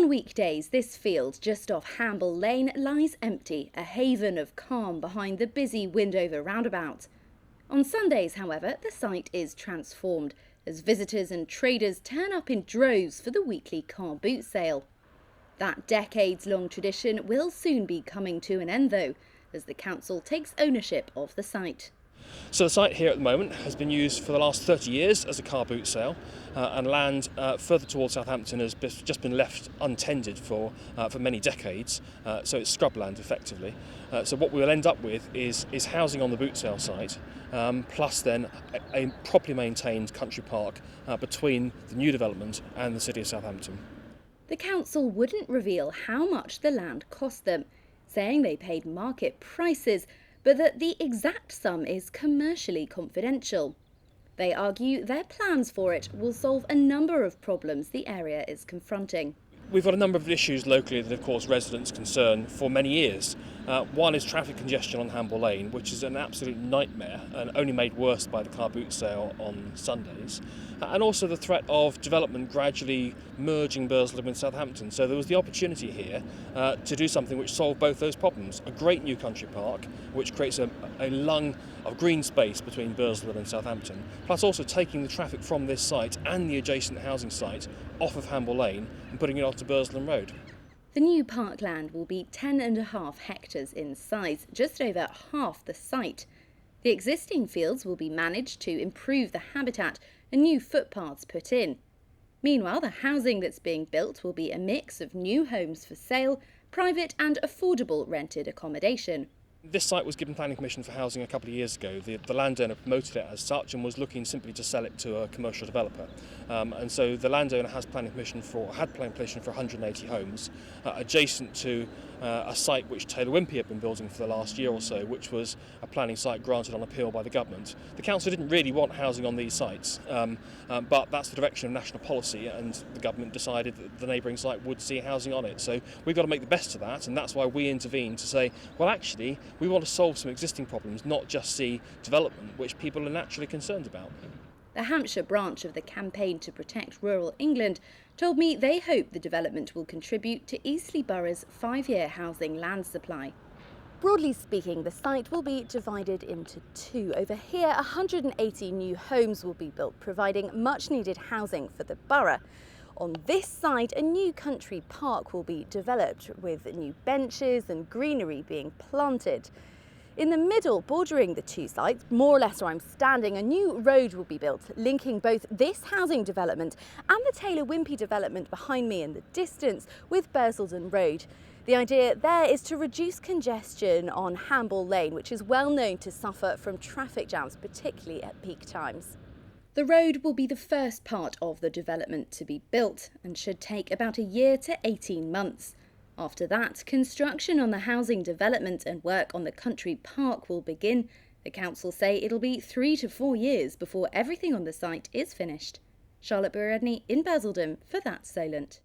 On weekdays, this field just off Hamble Lane lies empty, a haven of calm behind the busy Windover roundabout. On Sundays, however, the site is transformed as visitors and traders turn up in droves for the weekly car boot sale. That decades-long tradition will soon be coming to an end, though, as the council takes ownership of the site. So the site here at the moment has been used for the last 30 years as a car boot sale, and land further towards Southampton has just been left untended for many decades, so it's scrubland effectively. So what we'll end up with is housing on the boot sale site, plus then a properly maintained country park between the new development and the city of Southampton. The council wouldn't reveal how much the land cost them, saying they paid market prices, but that the exact sum is commercially confidential. They argue their plans for it will solve a number of problems the area is confronting. We've got a number of issues locally that have caused residents concern for many years. One is traffic congestion on Hamble Lane, which is an absolute nightmare and only made worse by the car boot sale on Sundays. And also the threat of development gradually merging Bursledon with Southampton. So there was the opportunity here to do something which solved both those problems. A great new country park, which creates a lung of green space between Bursledon and Southampton, plus also taking the traffic from this site and the adjacent housing site off of Hamble Lane and putting it onto Bursledon Road. The new parkland will be 10.5 hectares in size, just over half the site. The existing fields will be managed to improve the habitat and new footpaths put in. Meanwhile, the housing that's being built will be a mix of new homes for sale, private and affordable rented accommodation. This site was given planning permission for housing a couple of years ago. The landowner promoted it as such and was looking simply to sell it to a commercial developer. And so the landowner had planning permission for 180 homes adjacent to a site which Taylor Wimpey had been building for the last year or so, which was a planning site granted on appeal by the government. The council didn't really want housing on these sites, but that's the direction of national policy, and the government decided that the neighbouring site would see housing on it. So we've got to make the best of that, and that's why we intervened to say, well, actually, we want to solve some existing problems, not just see development, which people are naturally concerned about. The Hampshire branch of the Campaign to Protect Rural England told me they hope the development will contribute to Eastleigh Borough's 5-year housing land supply. Broadly speaking, the site will be divided into two. Over here, 180 new homes will be built, providing much-needed housing for the borough. On this side, a new country park will be developed, with new benches and greenery being planted. In the middle, bordering the two sites, more or less where I'm standing, a new road will be built, linking both this housing development and the Taylor Wimpey development behind me in the distance with Bursledon Road. The idea there is to reduce congestion on Hamble Lane, which is well known to suffer from traffic jams, particularly at peak times. The road will be the first part of the development to be built and should take about a year to 18 months. After that, construction on the housing development and work on the country park will begin. The council say it'll be 3 to 4 years before everything on the site is finished. Charlotte Briere-Edney in Bursledon for That's Solent.